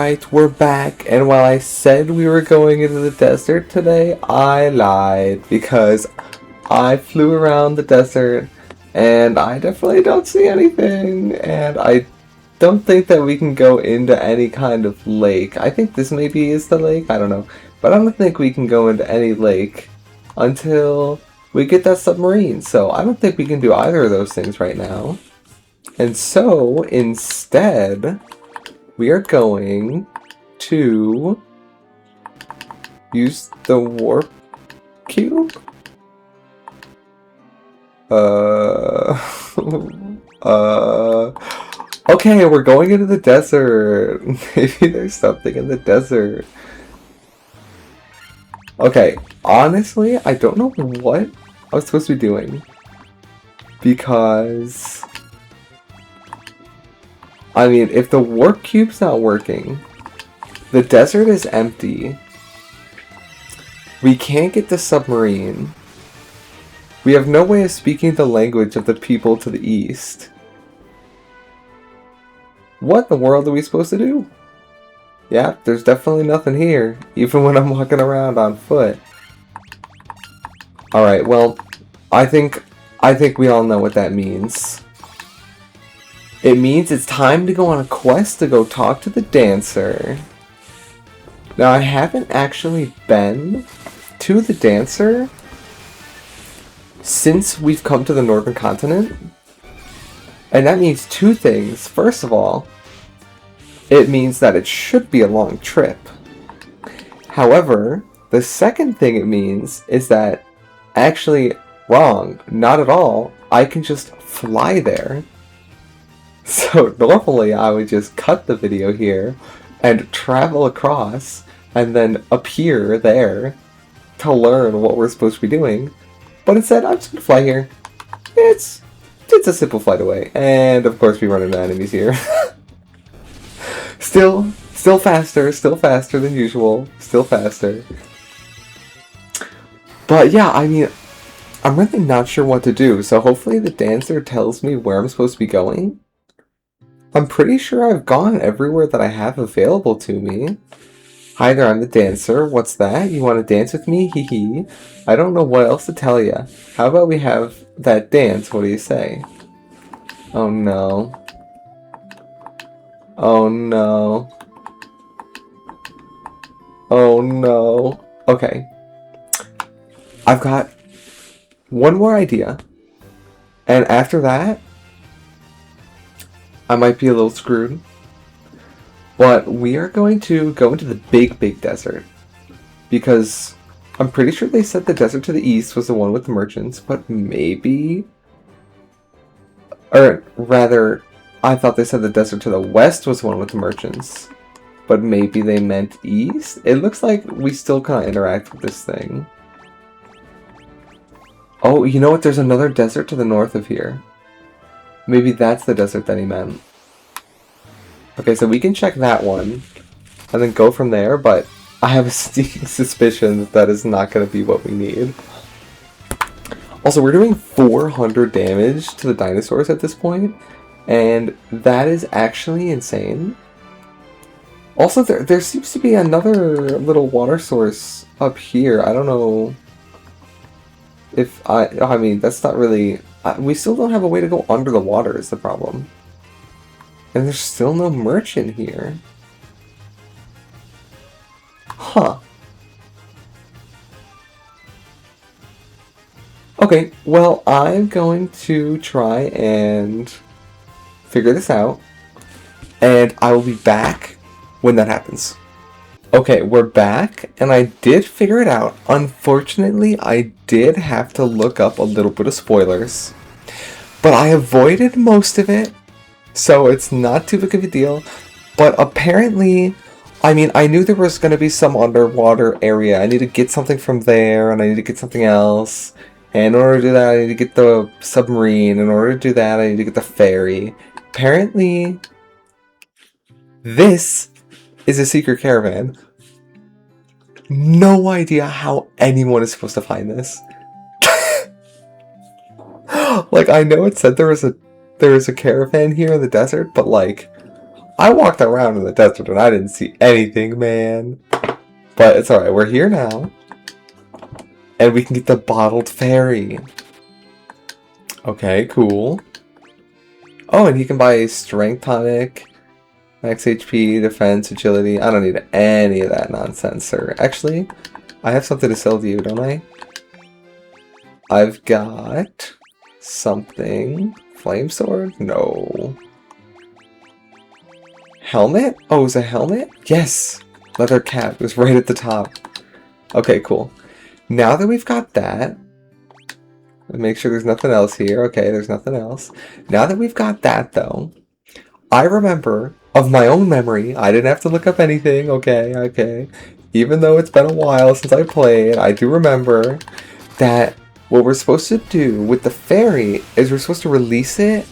Alright, we're back, and while I said we were going into the desert today, I lied, because I flew around the desert, and I definitely don't see anything, and I don't think that we can go into any kind of lake. I think this maybe is the lake, I don't know, but I don't think we can go into any lake until we get that submarine, so I don't think we can do either of those things right now. And so, instead, we are going to use the warp cube? Okay, we're going into the desert. Maybe there's something in the desert. Okay, honestly, I don't know what I was supposed to be doing. Because I mean, if the warp cube's not working, the desert is empty, we can't get the submarine, we have no way of speaking the language of the people to the east. What in the world are we supposed to do? Yeah, there's definitely nothing here, even when I'm walking around on foot. Alright, well, I think we all know what that means. It means it's time to go on a quest to go talk to the dancer. Now, I haven't actually been to the dancer since we've come to the northern continent. And that means two things. First of all, it means that it should be a long trip. However, the second thing it means is that, actually, wrong, not at all, I can just fly there. So normally I would just cut the video here and travel across and then appear there to learn what we're supposed to be doing. But instead, I'm just gonna fly here. It's a simple flight away. And of course we run into enemies here. Still faster than usual. Still faster. But yeah, I mean, I'm really not sure what to do. So hopefully the dancer tells me where I'm supposed to be going. I'm pretty sure I've gone everywhere that I have available to me. Hi there, I'm the dancer. What's that? You want to dance with me? Hee hee. I don't know what else to tell ya. How about we have that dance? What do you say? Oh no. Oh no. Oh no. Okay. I've got one more idea. And after that, I might be a little screwed, but we are going to go into the big desert, because I'm pretty sure they said the desert to the east was the one with the merchants, but maybe, or rather, I thought they said the desert to the west was the one with the merchants, but maybe they meant east? It looks like we still can't interact with this thing. Oh, you know what? There's another desert to the north of here. Maybe that's the desert that he meant. Okay, so we can check that one and then go from there, but I have a sneaking suspicion that that is not going to be what we need. Also, we're doing 400 damage to the dinosaurs at this point, and that is actually insane. Also, there seems to be another little water source up here. I don't know if I mean, that's not really... we still don't have a way to go under the water is the problem. And there's still no merchant here. Huh. Okay, well, I'm going to try and figure this out. And I will be back when that happens. Okay, we're back, and I did figure it out. Unfortunately, I did have to look up a little bit of spoilers. But I avoided most of it, so it's not too big of a deal. But apparently, I mean, I knew there was going to be some underwater area. I need to get something from there, and I need to get something else. And in order to do that, I need to get the submarine. In order to do that, I need to get the ferry. Apparently, this is a secret caravan. No idea how anyone is supposed to find this. Like, I know it said there was a caravan here in the desert, but like, I walked around in the desert and I didn't see anything, man. But it's alright, we're here now. And we can get the bottled fairy. Okay, cool. Oh, and he can buy a strength tonic, max HP, defense, agility. I don't need any of that nonsense, sir. Actually, I have something to sell to you, don't I? I've got something. Flame sword? No. Helmet? Oh, is a helmet? Yes! Leather cap. It was right at the top. Okay, cool. Now that we've got that, make sure there's nothing else here. Okay, there's nothing else. Now that we've got that, though, I remember, of my own memory, I didn't have to look up anything, okay. Even though it's been a while since I played, I do remember that what we're supposed to do with the fairy is we're supposed to release it,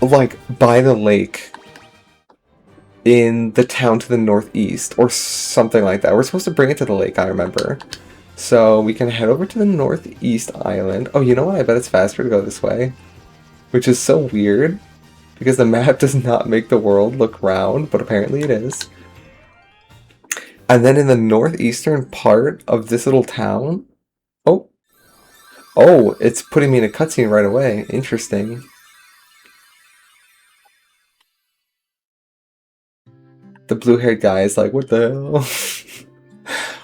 like, by the lake in the town to the northeast, or something like that. We're supposed to bring it to the lake, I remember. So we can head over to the northeast island. Oh, you know what? I bet it's faster to go this way. Which is so weird, because the map does not make the world look round, but apparently it is. And then in the northeastern part of this little town... Oh, it's putting me in a cutscene right away. Interesting. The blue-haired guy is like, what the hell?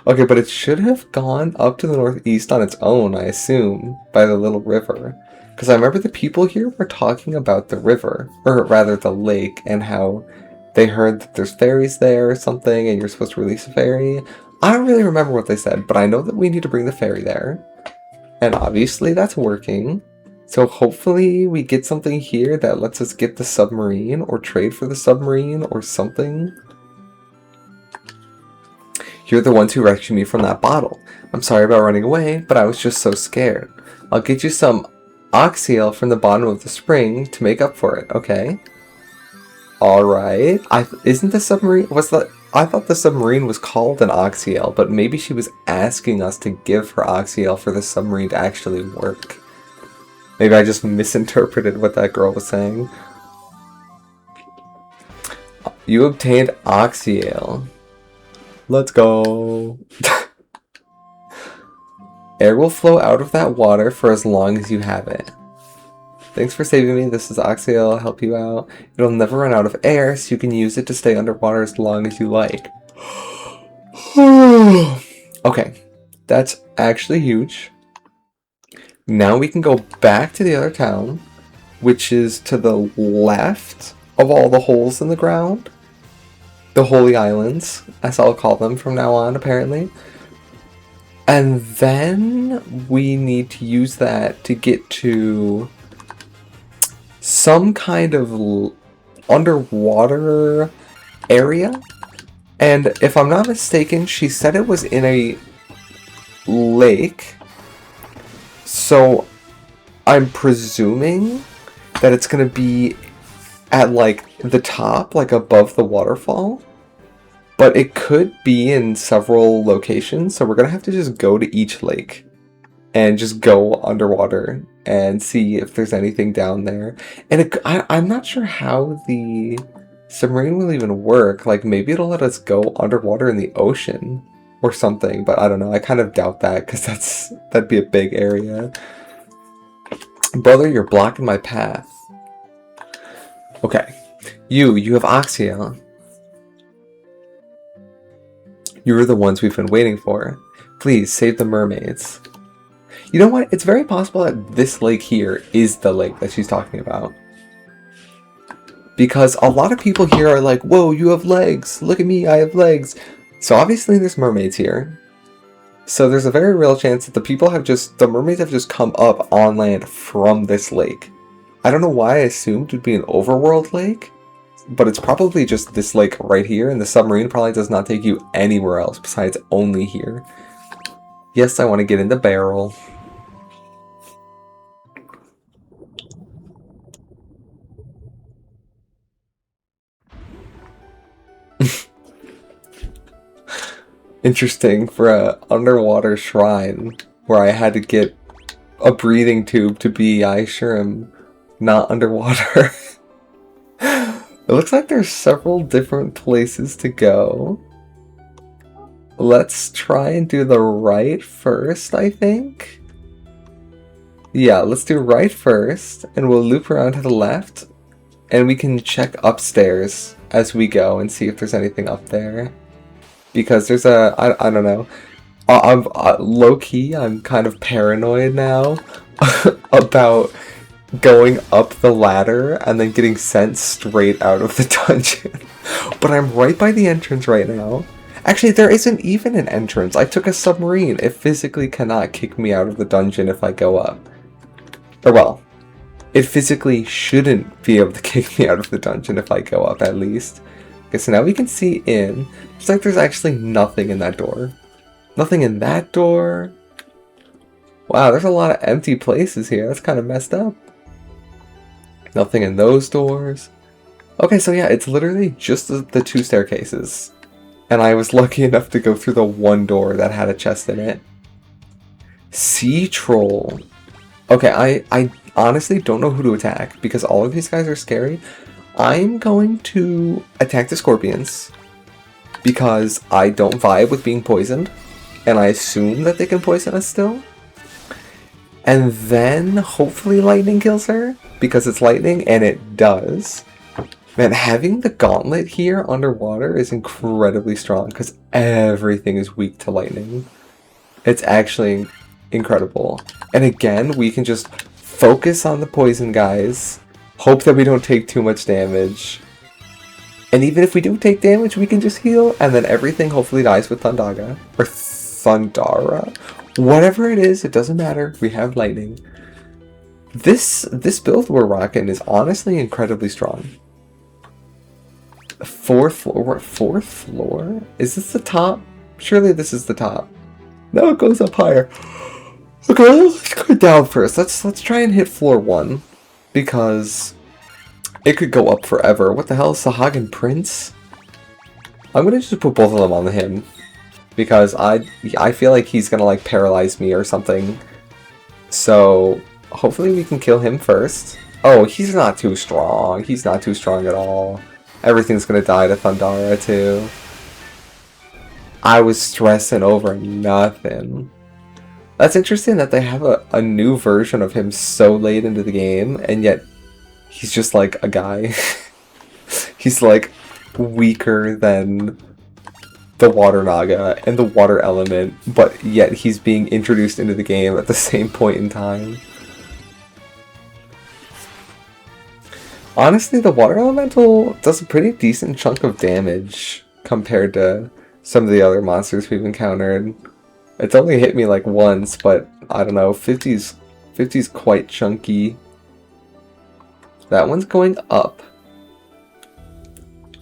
Okay, but it should have gone up to the northeast on its own, I assume, by the little river. Because I remember the people here were talking about the river, or rather the lake, and how they heard that there's fairies there or something, and you're supposed to release a fairy. I don't really remember what they said, but I know that we need to bring the fairy there. And obviously that's working. So hopefully we get something here that lets us get the submarine, or trade for the submarine, or something. You're the ones who rescued me from that bottle. I'm sorry about running away, but I was just so scared. I'll get you some oxyl from the bottom of the spring to make up for it, okay? Alright. Isn't the submarine... I thought the submarine was called an oxyl, but maybe she was asking us to give her oxyl for the submarine to actually work. Maybe I just misinterpreted what that girl was saying. You obtained oxyl. Let's go. Air will flow out of that water for as long as you have it. Thanks for saving me. This is oxyl. I'll help you out. It'll never run out of air, so you can use it to stay underwater as long as you like. Okay, that's actually huge. Now we can go back to the other town, which is to the left of all the holes in the ground. The Holy Islands, as I'll call them from now on, apparently. And then we need to use that to get to some kind of underwater area. And if I'm not mistaken, she said it was in a lake. So I'm presuming that it's going to be at like the top, like above the waterfall. But it could be in several locations, so we're going to have to just go to each lake and just go underwater and see if there's anything down there. And I'm not sure how the submarine will even work. Like, maybe it'll let us go underwater in the ocean or something, but I don't know. I kind of doubt that, because that'd be a big area. Brother, you're blocking my path. Okay. You have oxyl. You are the ones we've been waiting for. Please, save the mermaids. You know what? It's very possible that this lake here is the lake that she's talking about. Because a lot of people here are like, whoa, you have legs. Look at me, I have legs. So obviously there's mermaids here. So there's a very real chance that the mermaids have just come up on land from this lake. I don't know why I assumed it would be an overworld lake. But it's probably just this lake right here, and the submarine probably does not take you anywhere else besides only here. Yes, I want to get in the barrel. Interesting, for a underwater shrine where I had to get a breathing tube to be, I sure am not underwater. It looks like there's several different places to go. Let's try and do the right first, I think. Yeah, let's do right first, and we'll loop around to the left, and we can check upstairs as we go and see if there's anything up there. Because there's I don't know. I'm low-key, I'm kind of paranoid now about going up the ladder and then getting sent straight out of the dungeon. But I'm right by the entrance right now. Actually, there isn't even an entrance. I took a submarine. It physically cannot kick me out of the dungeon if I go up. Or well, it physically shouldn't be able to kick me out of the dungeon if I go up, at least. Okay, so now we can see in. It's like there's actually nothing in that door. Nothing in that door. Wow, there's a lot of empty places here. That's kind of messed up. Nothing in those doors. Okay, so yeah, it's literally just the two staircases. And I was lucky enough to go through the one door that had a chest in it. Sea Troll. Okay, I honestly don't know who to attack because all of these guys are scary. I'm going to attack the scorpions because I don't vibe with being poisoned. And I assume that they can poison us still. And then hopefully lightning kills her because it's lightning, and it does. Man, having the gauntlet here underwater is incredibly strong because everything is weak to lightning. It's actually incredible. And again, we can just focus on the poison guys, hope that we don't take too much damage. And even if we do take damage, we can just heal, and then everything hopefully dies with Thundaga. Or Thundara. Whatever it is, it doesn't matter. We have lightning. This build we're rocking is honestly incredibly strong. Fourth floor? What, fourth floor? Is this the top? Surely this is the top. No, it goes up higher. Okay, let's go down first. Let's try and hit floor 1. Because it could go up forever. What the hell is Sahagan Prince? I'm gonna just put both of them on him. Because I feel like he's gonna like paralyze me or something. So hopefully we can kill him first. Oh, he's not too strong. He's not too strong at all. Everything's gonna die to Thundara too. I was stressing over nothing. That's interesting that they have a new version of him so late into the game, and yet he's just like a guy. He's like weaker than the water naga and the water element, but yet he's being introduced into the game at the same point in time. Honestly, the water elemental does a pretty decent chunk of damage compared to some of the other monsters we've encountered. It's only hit me like once, but I don't know, 50's quite chunky. That one's going up.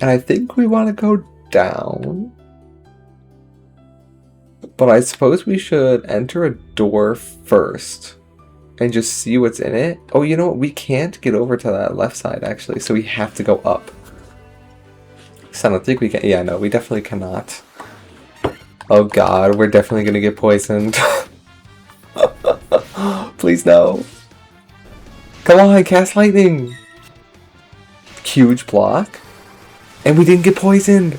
And I think we want to go down. But I suppose we should enter a door first and just see what's in it. Oh, you know what? We can't get over to that left side, actually, so we have to go up. So I don't think we can. Yeah, no, we definitely cannot. Oh god, we're definitely gonna get poisoned. Please no. Come on, cast lightning. Huge block. And we didn't get poisoned.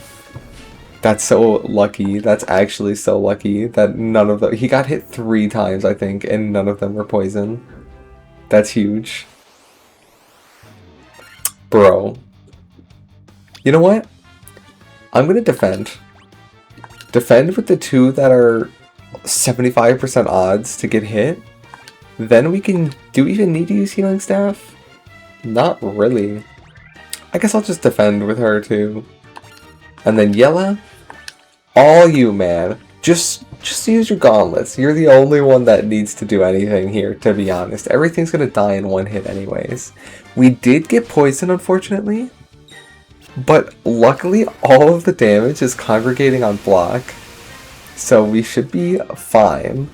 That's so lucky. That's actually so lucky that none of them... He got hit 3 times, I think, and none of them were poison. That's huge. Bro. You know what? I'm gonna defend. Defend with the 2 that are 75% odds to get hit. Then we can... Do we even need to use Healing Staff? Not really. I guess I'll just defend with her too. And then Yella, all you, man. Just use your gauntlets. You're the only one that needs to do anything here, to be honest. Everything's gonna die in one hit anyways. We did get poisoned, unfortunately. But luckily, all of the damage is congregating on Blok. So we should be fine.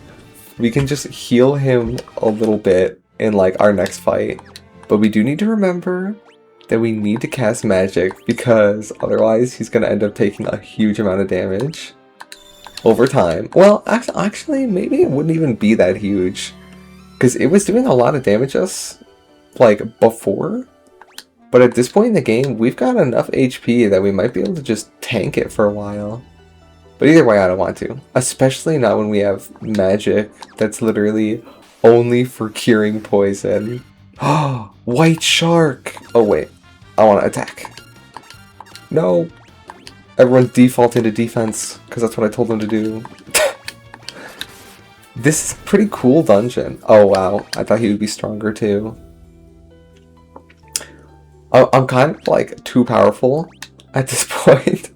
We can just heal him a little bit in like our next fight. But we do need to remember that we need to cast magic, because otherwise he's going to end up taking a huge amount of damage over time. Well, actually, maybe it wouldn't even be that huge, because it was doing a lot of damage us, like, before. But at this point in the game, we've got enough HP that we might be able to just tank it for a while. But either way, I don't want to. Especially not when we have magic that's literally only for curing poison. Oh, white shark! Oh wait, I want to attack. No! Everyone's defaulting to defense, because that's what I told them to do. This is a pretty cool dungeon. Oh wow, I thought he would be stronger too. I'm kind of like too powerful at this point.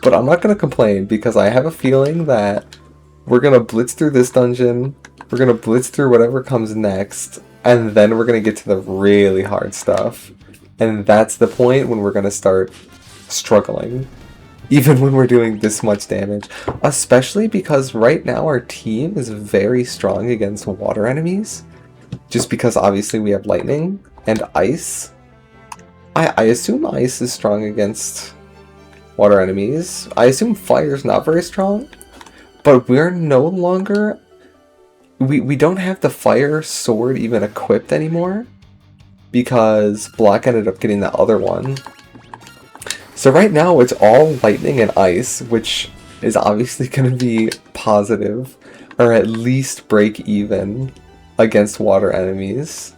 But I'm not going to complain because I have a feeling that we're going to blitz through this dungeon. We're going to blitz through whatever comes next. And then we're going to get to the really hard stuff. And that's the point when we're going to start struggling. Even when we're doing this much damage. Especially because right now our team is very strong against water enemies. Just because obviously we have lightning and ice. I assume ice is strong against water enemies. I assume fire's not very strong. But we're no longer... We don't have the fire sword even equipped anymore. Because Blok ended up getting the other one. So right now it's all lightning and ice, which is obviously going to be positive. Or at least break even against water enemies.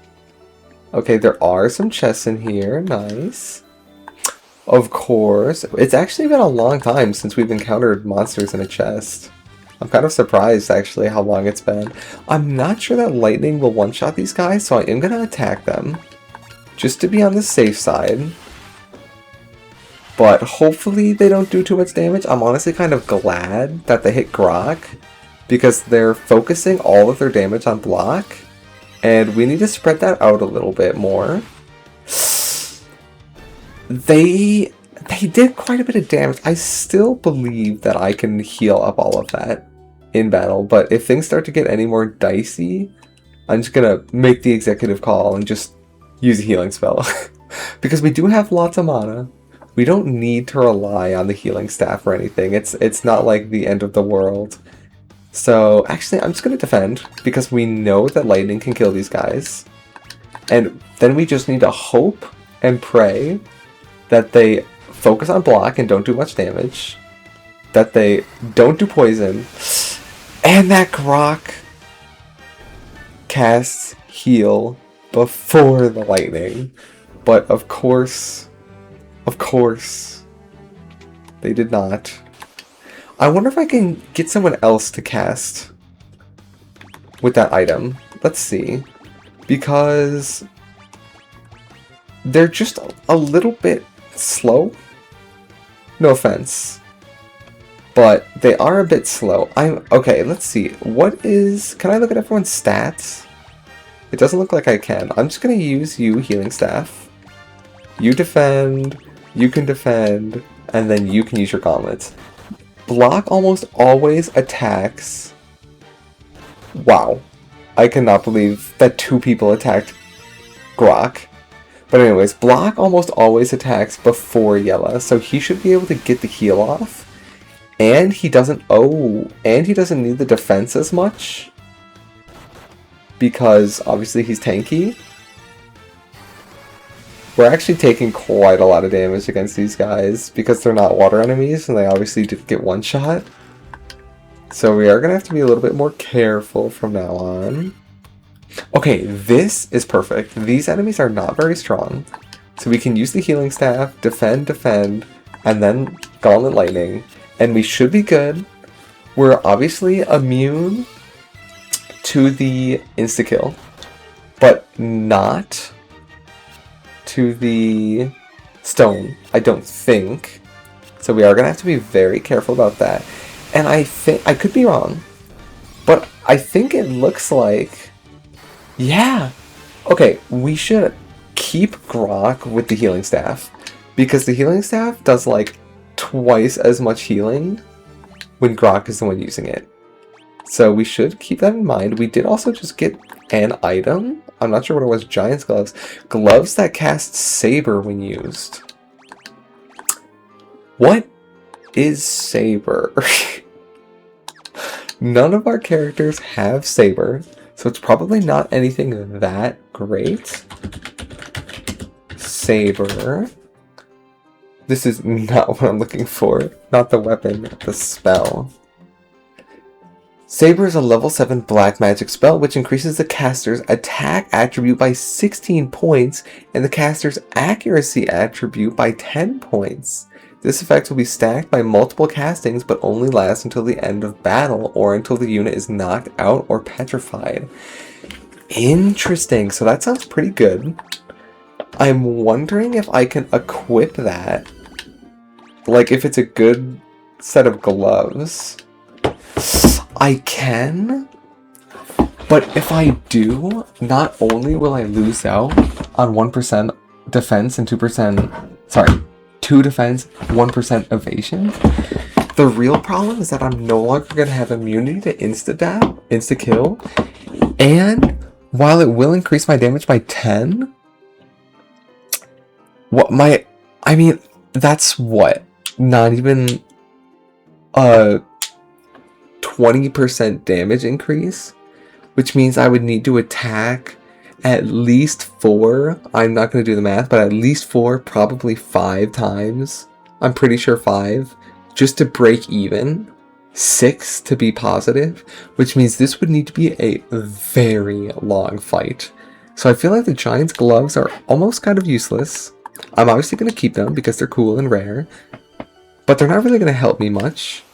Okay, there are some chests in here. Nice. Of course. It's actually been a long time since we've encountered monsters in a chest. I'm kind of surprised, actually, how long it's been. I'm not sure that lightning will one-shot these guys, so I am going to attack them. Just to be on the safe side. But hopefully they don't do too much damage. I'm honestly kind of glad that they hit Grok, because they're focusing all of their damage on Blok. And we need to spread that out a little bit more. They did quite a bit of damage. I still believe that I can heal up all of that in battle. But if things start to get any more dicey, I'm just going to make the executive call and just use a healing spell. Because we do have lots of mana. We don't need to rely on the healing staff or anything. It's not like the end of the world. So, actually, I'm just going to defend, because we know that lightning can kill these guys. And then we just need to hope and pray that they focus on Blok and don't do much damage. That they don't do poison. And that Grok casts heal before the lightning. But, of course, they did not. I wonder if I can get someone else to cast with that item. Let's see. Because they're just a little bit slow. No offense. But they are a bit slow. Okay, let's see. Can I look at everyone's stats? It doesn't look like I can. I'm just going to use you, healing staff. You defend. You can defend. And then you can use your gauntlets. Blok almost always attacks... Wow. I cannot believe that 2 people attacked Grok. But anyways, Blok almost always attacks before Yella, so he should be able to get the heal off. And he doesn't... Oh, and he doesn't need the defense as much. Because, obviously, he's tanky. We're actually taking quite a lot of damage against these guys because they're not water enemies and they obviously did get one shot. So we are going to have to be a little bit more careful from now on. Okay, this is perfect. These enemies are not very strong. So we can use the healing staff, defend, and then Gauntlet Lightning. And we should be good. We're obviously immune to the insta-kill, but not to the stone, I don't think. So we are going to have to be very careful about that. And I think, I could be wrong, but I think it looks like, yeah. Okay, we should keep Grok with the healing staff, because the healing staff does like twice as much healing when Grok is the one using it. So we should keep that in mind. We did also just get an item. I'm not sure what it was. Giant's gloves. Gloves that cast Saber when used. What is Saber? None of our characters have Saber, so it's probably not anything that great. Saber. This is not what I'm looking for. Not the weapon, the spell. Saber is a level 7 black magic spell which increases the caster's attack attribute by 16 points and the caster's accuracy attribute by 10 points. This effect will be stacked by multiple castings but only lasts until the end of battle or until the unit is knocked out or petrified. Interesting, so that sounds pretty good. I'm wondering if I can equip that. Like if it's a good set of gloves. I can, but if I do, not only will I lose out on 1% defense and 2 defense, 1% evasion, the real problem is that I'm no longer going to have immunity to insta-kill, and while it will increase my damage by 10, that's what? Not even, 20% damage increase, which means I would need to attack at least 4. I'm not going to do the math, but at least 4, probably 5 times. I'm pretty sure 5, just to break even. 6 to be positive, which means this would need to be a very long fight. So I feel like the Giant's gloves are almost kind of useless. I'm obviously going to keep them because they're cool and rare, but they're not really going to help me much.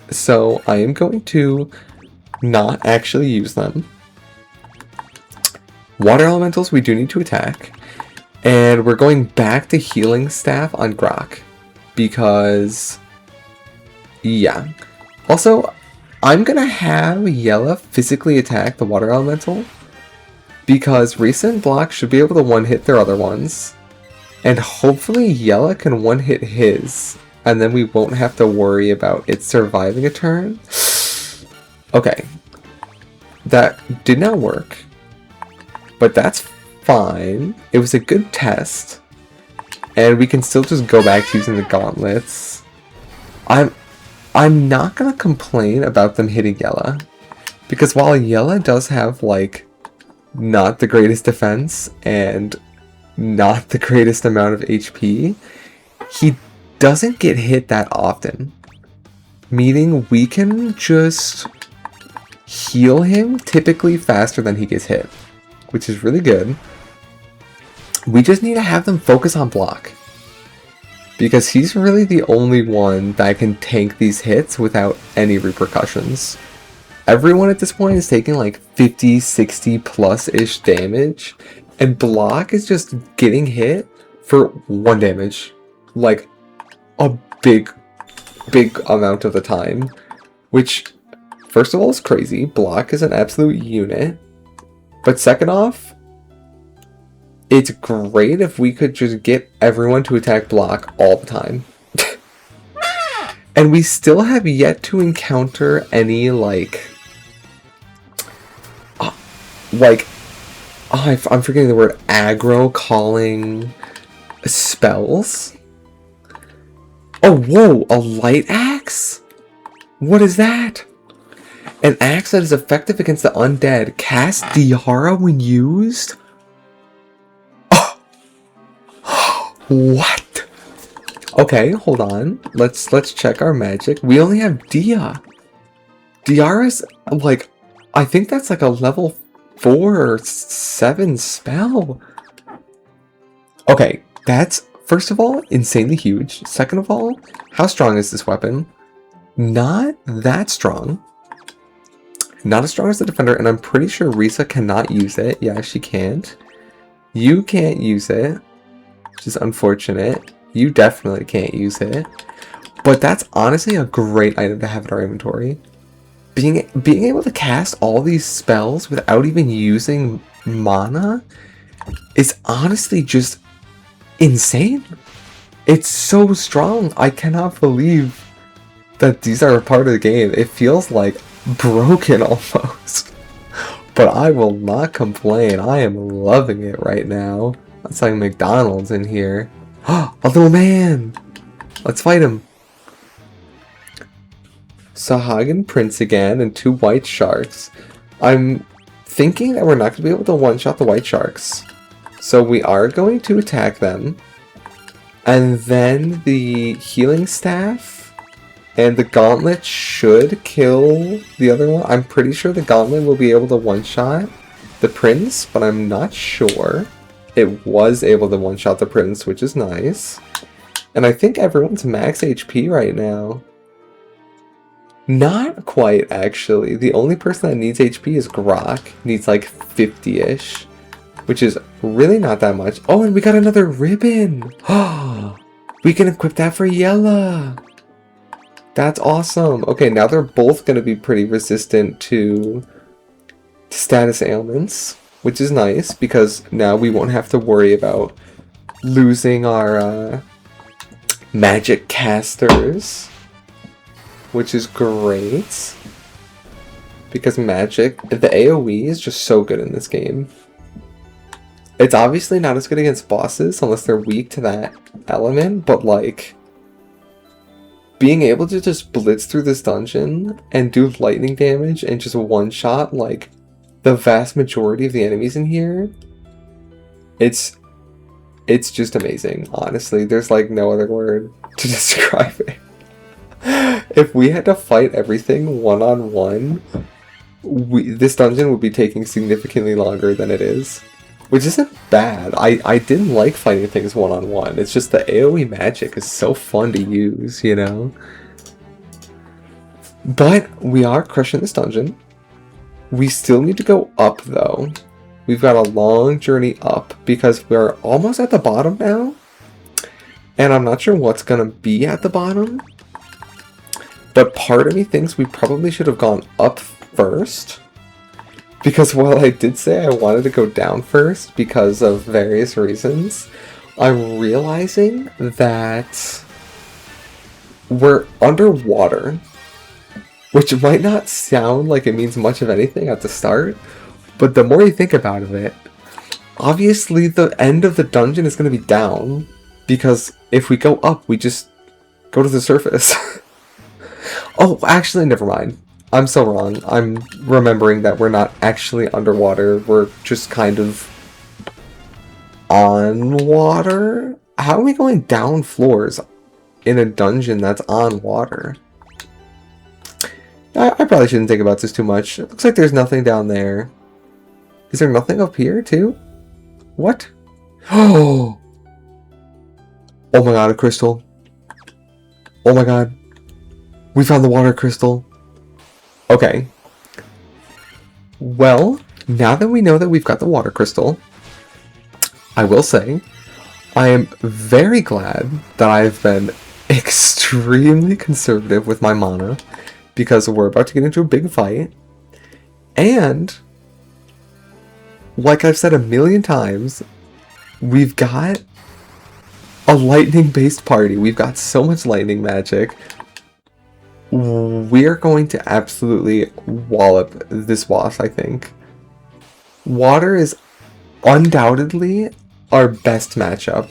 So I am going to not actually use them. Water elementals we do need to attack. And we're going back to healing staff on Grok. Because, yeah. Also, I'm going to have Yella physically attack the water elemental. Because Risa and Blok should be able to one-hit their other ones. And hopefully Yella can one-hit his. And then we won't have to worry about it surviving a turn. Okay. That did not work. But that's fine. It was a good test. And we can still just go back to using the gauntlets. I'm not gonna complain about them hitting Yella. Because while Yella does have, like, not the greatest defense and not the greatest amount of HP, he doesn't get hit that often, meaning we can just heal him typically faster than he gets hit, which is really good. We just need to have them focus on Blok, because he's really the only one that can tank these hits without any repercussions. Everyone at this point is taking like 50, 60 plus-ish damage, and Blok is just getting hit for 1 damage. Like, a big amount of the time, which first of all is crazy. Blok is an absolute unit, but second off, it's great if we could just get everyone to attack Blok all the time. And we still have yet to encounter any I'm forgetting the word, aggro calling spells. Oh, whoa, a light axe? What is that? An axe that is effective against the undead. Cast Diara when used? Oh. What? Okay, hold on. Let's check our magic. We only have Dia. Diara's, like, I think that's like a level 4 or 7 spell. Okay, that's, first of all, insanely huge. Second of all, how strong is this weapon? Not that strong. Not as strong as the Defender, and I'm pretty sure Risa cannot use it. Yeah, she can't. You can't use it, which is unfortunate. You definitely can't use it. But that's honestly a great item to have in our inventory. Being able to cast all these spells without even using mana is honestly just insane. It's so strong. I cannot believe that these are a part of the game. It feels like broken almost. But I will not complain. I am loving it right now. It's like McDonald's in here. A little man! Let's fight him. Sahagin Prince again and 2 white sharks. I'm thinking that we're not going to be able to one-shot the white sharks. So we are going to attack them. And then the healing staff and the gauntlet should kill the other one. I'm pretty sure the gauntlet will be able to one-shot the prince, but I'm not sure. It was able to one-shot the prince, which is nice. And I think everyone's max HP right now. Not quite, actually. The only person that needs HP is Grok. Needs like 50-ish. Which is really not that much. Oh, and we got another ribbon! We can equip that for Yella! That's awesome! Okay, now they're both going to be pretty resistant to status ailments. Which is nice, because now we won't have to worry about losing our magic casters. Which is great. Because magic, the AoE is just so good in this game. It's obviously not as good against bosses unless they're weak to that element, but like being able to just blitz through this dungeon and do lightning damage and just one-shot like the vast majority of the enemies in here, it's just amazing, honestly. There's like no other word to describe it. If we had to fight everything one-on-one, this dungeon would be taking significantly longer than it is. Which isn't bad. I didn't like fighting things one-on-one. It's just the AoE magic is so fun to use, you know? But we are crushing this dungeon. We still need to go up, though. We've got a long journey up because we're almost at the bottom now. And I'm not sure what's going to be at the bottom. But part of me thinks we probably should have gone up first. Because while I did say I wanted to go down first because of various reasons, I'm realizing that we're underwater, which might not sound like it means much of anything at the start, but the more you think about it, obviously the end of the dungeon is going to be down, because if we go up, we just go to the surface. Oh, actually, never mind. I'm so wrong. I'm remembering that we're not actually underwater. We're just kind of on water? How are we going down floors in a dungeon that's on water? I probably shouldn't think about this too much. It looks like there's nothing down there. Is there nothing up here, too? What? Oh! Oh my god, a crystal. Oh my god. We found the water crystal. Okay. Well, now that we know that we've got the water crystal, I will say, I am very glad that I've been extremely conservative with my mana, because we're about to get into a big fight, and, like I've said a million times, we've got a lightning-based party. We've got so much lightning magic. We're going to absolutely wallop this boss, I think. Water is undoubtedly our best matchup.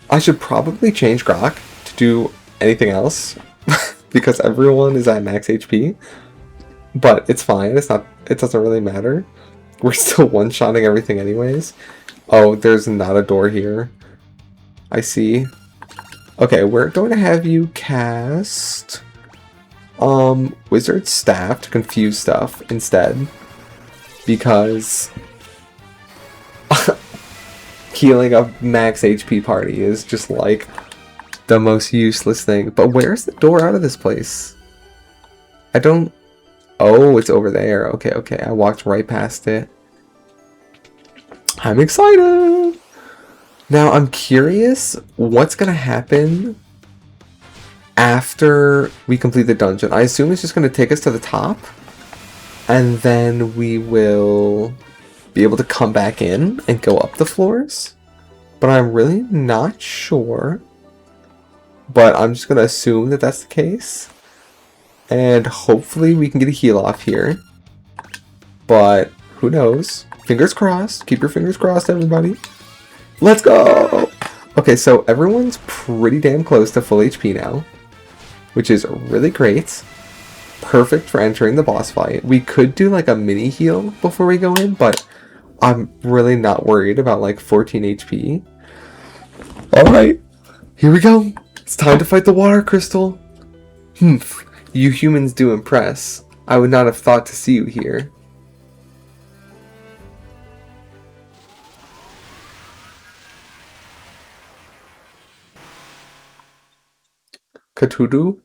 I should probably change Grok to do anything else, because everyone is at max HP. But it's fine, it doesn't really matter. We're still one-shotting everything anyways. Oh, there's not a door here. I see. Okay, we're going to have you cast Wizard Staff to confuse stuff instead, because healing a max HP party is just like the most useless thing. But where's the door out of this place? I don't... Oh, it's over there. Okay, I walked right past it. I'm excited! Now, I'm curious what's going to happen after we complete the dungeon. I assume it's just going to take us to the top, and then we will be able to come back in and go up the floors. But I'm really not sure. But I'm just going to assume that that's the case. And hopefully we can get a heal off here. But who knows? Fingers crossed. Keep your fingers crossed, everybody. Let's go! Okay, so everyone's pretty damn close to full HP now, which is really great. Perfect for entering the boss fight. We could do like a mini heal before we go in, but I'm really not worried about like 14 HP. Alright, here we go. It's time to fight the water crystal. Humph, you humans do impress. I would not have thought to see you here. Cthulhu?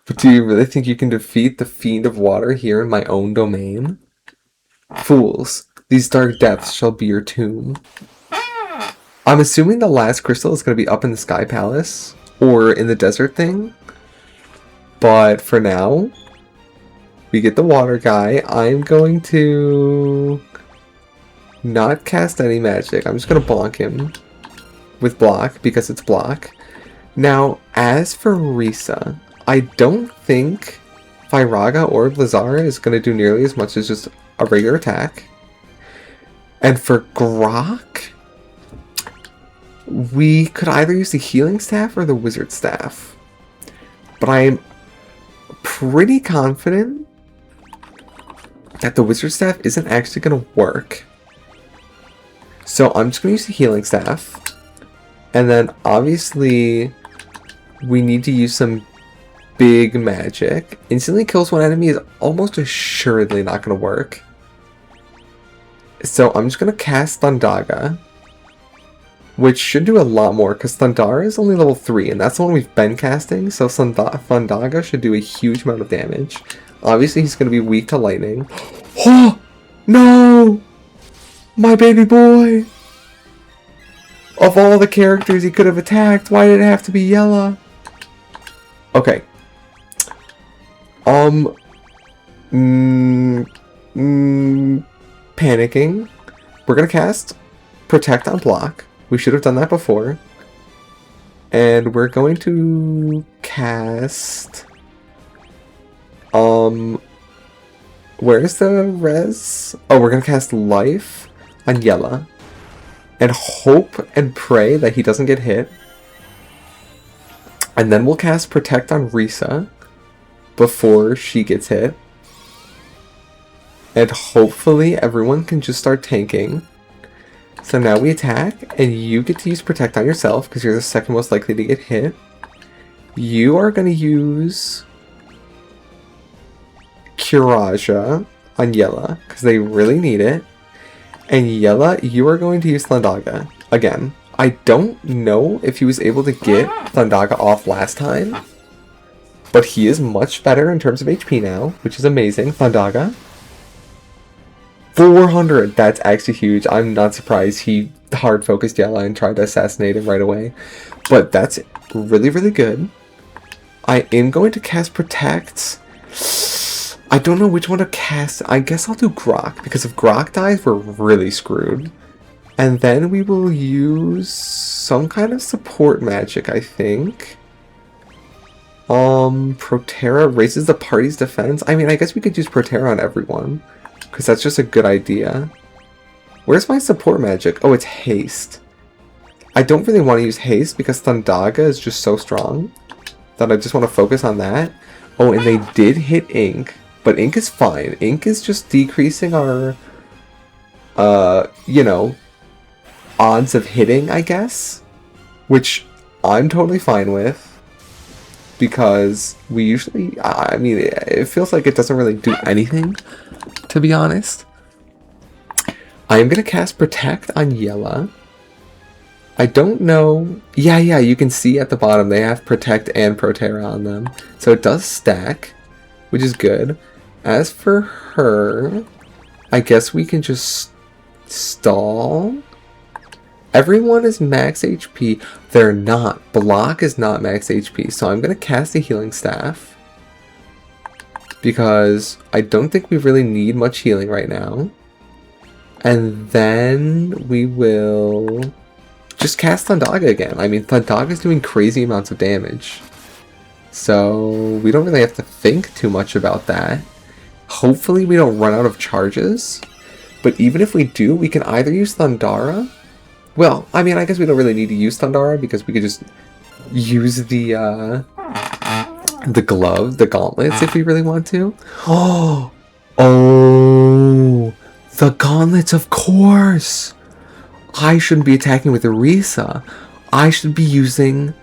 But do you really think you can defeat the Fiend of Water here in my own domain? Fools, these dark depths shall be your tomb. I'm assuming the last crystal is going to be up in the Sky Palace, or in the desert thing. But for now, we get the water guy. I'm going to not cast any magic. I'm just going to bonk him with Blok, because it's Blok. Now, as for Risa, I don't think Firaga or Blazara is going to do nearly as much as just a regular attack. And for Grok, we could either use the healing staff or the wizard staff. But I am pretty confident that the wizard staff isn't actually going to work. So I'm just going to use the healing staff. And then obviously we need to use some big magic. Instantly kills one enemy is almost assuredly not going to work. So I'm just going to cast Thundaga, which should do a lot more, because Thundara is only level 3, and that's the one we've been casting, so Thundaga should do a huge amount of damage. Obviously, he's going to be weak to lightning. Oh! No! My baby boy! Of all the characters he could have attacked, why did it have to be Yella? Okay. Panicking. We're going to cast Protect on Blok. We should have done that before. And we're going to cast... Where's the res? Oh, we're going to cast Life on Yella. And hope and pray that he doesn't get hit. And then we'll cast Protect on Risa before she gets hit. And hopefully everyone can just start tanking. So now we attack, and you get to use Protect on yourself, because you're the second most likely to get hit. You are going to use Kiraja on Yella, because they really need it. And Yella, you are going to use Thundaga. Again, I don't know if he was able to get Thundaga off last time, but he is much better in terms of HP now, which is amazing. Thundaga. 400! That's actually huge. I'm not surprised he hard-focused Yella and tried to assassinate him right away. But that's really, really good. I am going to cast Protect. I don't know which one to cast. I guess I'll do Grok, because if Grok dies, we're really screwed. And then we will use some kind of support magic, I think. Protera raises the party's defense. I mean, I guess we could use Protera on everyone, because that's just a good idea. Where's my support magic? Oh, it's Haste. I don't really want to use Haste because Thundaga is just so strong that I just want to focus on that. Oh, and they did hit Ink, but Ink is fine. Ink is just decreasing our, you know, odds of hitting, I guess, which I'm totally fine with. Because we usually, I mean, it feels like it doesn't really do anything, to be honest. I am going to cast Protect on Yella. I don't know. Yeah, you can see at the bottom they have Protect and Protera on them. So it does stack, which is good. As for her, I guess we can just stall. Everyone is max HP. They're not. Blok is not max HP. So I'm going to cast a Healing Staff. Because I don't think we really need much healing right now. And then we will just cast Thundaga again. I mean, Thundaga is doing crazy amounts of damage. So we don't really have to think too much about that. Hopefully we don't run out of charges. But even if we do, we can either use Thundara. Well, I mean, I guess we don't really need to use Thundara because we could just use the glove, the gauntlets, if we really want to. Oh, The gauntlets, of course! I shouldn't be attacking with Orisa. I should be using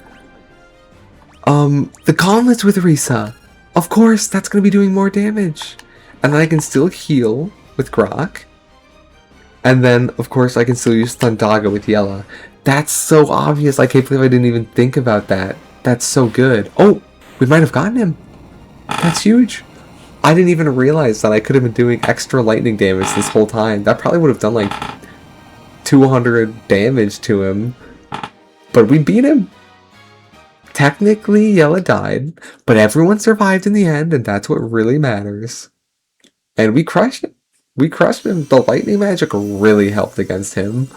the gauntlets with Orisa. Of course, that's gonna be doing more damage. And then I can still heal with Grok. And then, of course, I can still use Thundaga with Yella. That's so obvious. I can't believe I didn't even think about that. That's so good. Oh, we might have gotten him. That's huge. I didn't even realize that I could have been doing extra lightning damage this whole time. That probably would have done like 200 damage to him. But we beat him. Technically, Yella died, but everyone survived in the end, and that's what really matters. And we crushed him. We crushed him. The lightning magic really helped against him.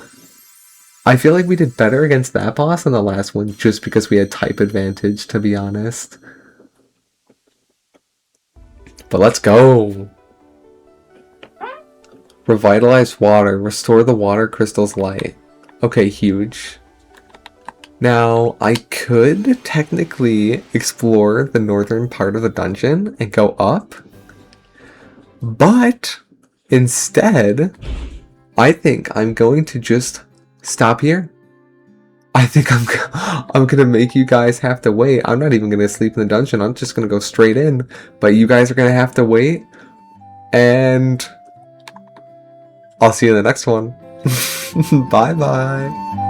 I feel like we did better against that boss than the last one just because we had type advantage, to be honest. But let's go! Revitalize water. Restore the water crystal's light. Okay, huge. Now, I could technically explore the northern part of the dungeon and go up. But instead, I think I'm going to just stop here. I think I'm gonna make you guys have to wait. I'm not even gonna sleep in the dungeon. I'm just gonna go straight in. But you guys are gonna have to wait. And I'll see you in the next one. Bye bye.